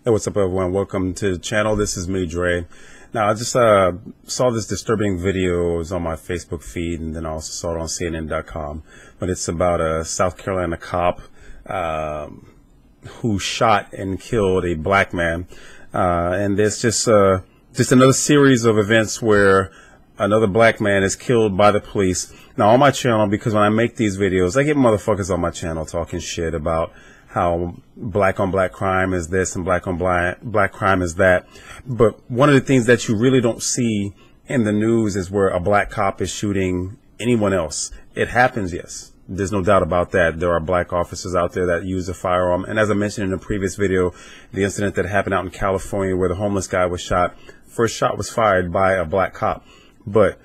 Hey, what's up, everyone? Welcome to the channel. This is me, Dre. Now, I just saw this disturbing video. It was on my Facebook feed, and then I also saw it on CNN.com. But it's about a South Carolina cop who shot and killed a black man. And there's just another series of events where another black man is killed by the police. Now, on my channel, because when I make these videos, I get motherfuckers on my channel talking shit about how black on black crime is this and black on black crime is that. But one of the things that you really don't see in the news is where a black cop is shooting anyone else. It happens, yes. There's no doubt about that. There are black officers out there that use a firearm. And as I mentioned in a previous video, the incident that happened out in California where the homeless guy was shot, first shot was fired by a black cop. But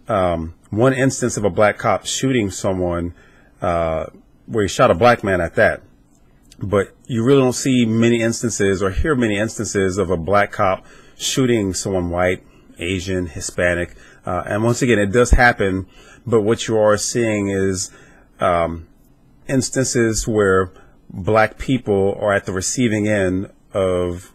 one instance of a black cop shooting someone where he shot a black man at that. But you really don't see many instances or hear many instances of a black cop shooting someone white, Asian, Hispanic. And once again, it does happen. But what you are seeing is instances where black people are at the receiving end of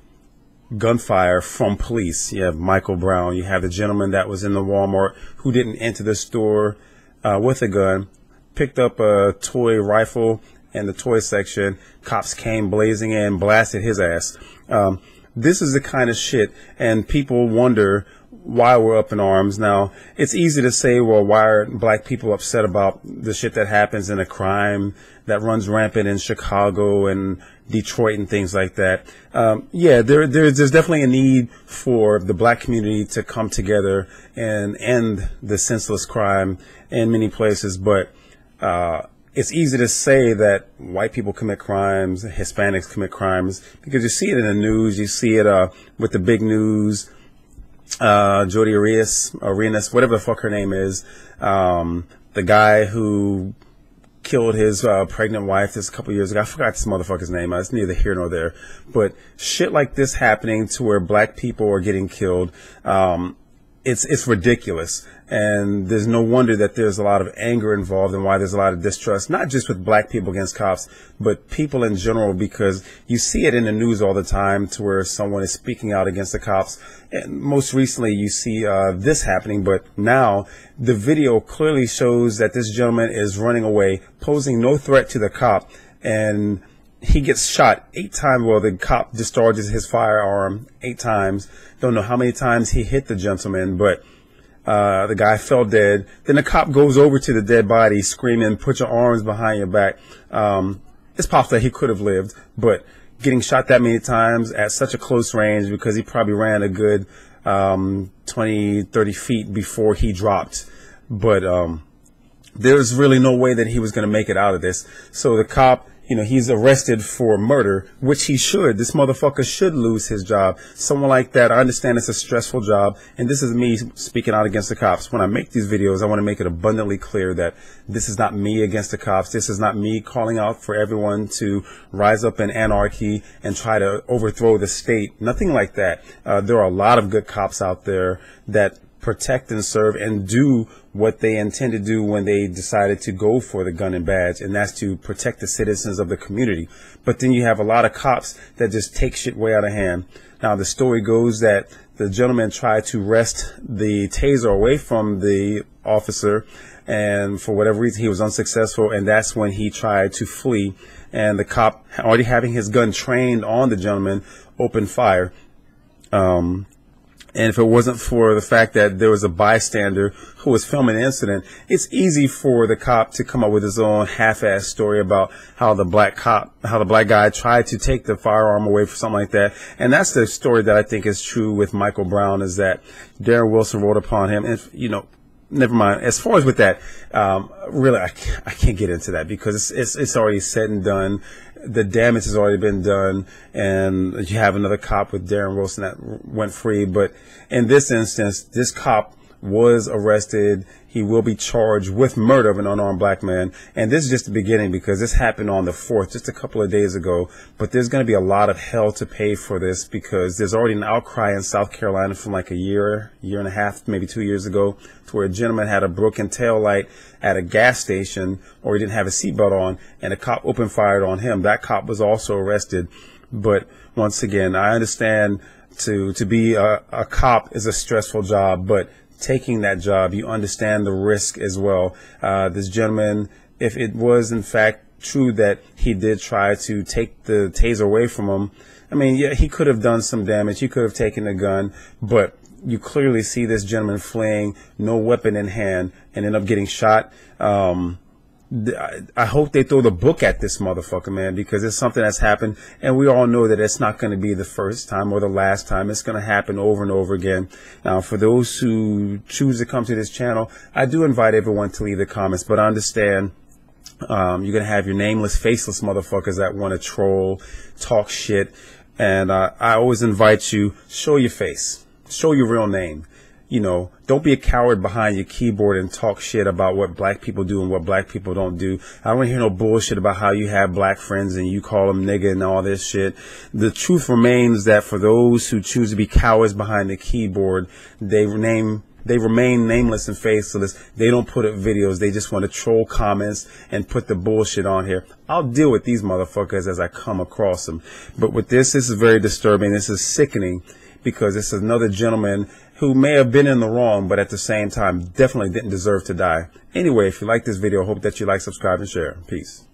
gunfire from police. You have Michael Brown. You have the gentleman that was in the Walmart who didn't enter the store with a gun, picked up a toy rifle in the toy section. Cops came blazing in, blasted his ass. This is the kind of shit, and people wonder why we're up in arms. Now, it's easy to say, well, why are black people upset about the shit that happens in a crime that runs rampant in Chicago and Detroit and things like that? Yeah, there's definitely a need for the black community to come together and end the senseless crime in many places, but it's easy to say that white people commit crimes, Hispanics commit crimes, because you see it in the news. You see it with the big news. Jodi Arias, whatever the fuck her name is, the guy who killed his pregnant wife this a couple years ago. I forgot this motherfucker's name. It's neither here nor there. But shit like this happening to where black people are getting killed, it's ridiculous. And there's no wonder that there's a lot of anger involved and why there's a lot of distrust, not just with black people against cops, but people in general, because you see it in the news all the time to where someone is speaking out against the cops. And most recently you see this happening, but now the video clearly shows that this gentleman is running away, posing no threat to the cop, and he gets shot 8 times. Well, the cop discharges his firearm 8 times. Don't know how many times he hit the gentleman, but the guy fell dead. Then the cop goes over to the dead body screaming, "Put your arms behind your back." It's possible that he could have lived, but getting shot that many times at such a close range, because he probably ran a good 20, 30 feet before he dropped. But there's really no way that he was going to make it out of this. So the cop, he's arrested for murder, which he should. This motherfucker should lose his job. Someone like that, I understand it's a stressful job, and this is me speaking out against the cops. When I make these videos, I want to make it abundantly clear that this is not me against the cops. This is not me calling out for everyone to rise up in anarchy and try to overthrow the state. Nothing like that. There are a lot of good cops out there that protect and serve and do what they intend to do when they decided to go for the gun and badge, and that's to protect the citizens of the community. But then you have a lot of cops that just take shit way out of hand. Now, the story goes that the gentleman tried to wrest the taser away from the officer, and for whatever reason he was unsuccessful, and that's when he tried to flee, and the cop, already having his gun trained on the gentleman, opened fire. And if it wasn't for the fact that there was a bystander who was filming the incident, it's easy for the cop to come up with his own half-ass story about how the black guy tried to take the firearm away for something like that. And that's the story that I think is true with Michael Brown, is that Darren Wilson wrote upon him. And, never mind. As far as with that, really, I can't get into that, because it's already said and done. The damage has already been done, and you have another cop with Darren Wilson that went free. But in this instance, this cop was arrested. He will be charged with murder of an unarmed black man. And this is just the beginning, because this happened on the 4th, just a couple of days ago. But there's going to be a lot of hell to pay for this, because there's already an outcry in South Carolina from like a year and a half, maybe 2 years ago, to where a gentleman had a broken tail light at a gas station, or he didn't have a seatbelt on, and a cop opened fire on him. That cop was also arrested. But once again, I understand to be a cop is a stressful job, but taking that job, you understand the risk as well. This gentleman, if it was in fact true that he did try to take the taser away from him, I mean, yeah, he could have done some damage. He could have taken the gun, but you clearly see this gentleman fleeing, no weapon in hand, and end up getting shot. I hope they throw the book at this motherfucker, man, because it's something that's happened, and we all know that it's not going to be the first time or the last time. It's going to happen over and over again. Now, for those who choose to come to this channel, I do invite everyone to leave the comments, but I understand you're going to have your nameless, faceless motherfuckers that want to troll, talk shit, and I always invite you, show your face, show your real name. You know, don't be a coward behind your keyboard and talk shit about what black people do and what black people don't do. I don't want to hear no bullshit about how you have black friends and you call them nigga and all this shit. The truth remains that for those who choose to be cowards behind the keyboard, they remain nameless and faceless. They don't put up videos. They just want to troll comments and put the bullshit on here. I'll deal with these motherfuckers as I come across them. But with this is very disturbing. This is sickening, because this is another gentleman who may have been in the wrong, but at the same time definitely didn't deserve to die. Anyway, if you like this video, I hope that you like, subscribe, and share. Peace.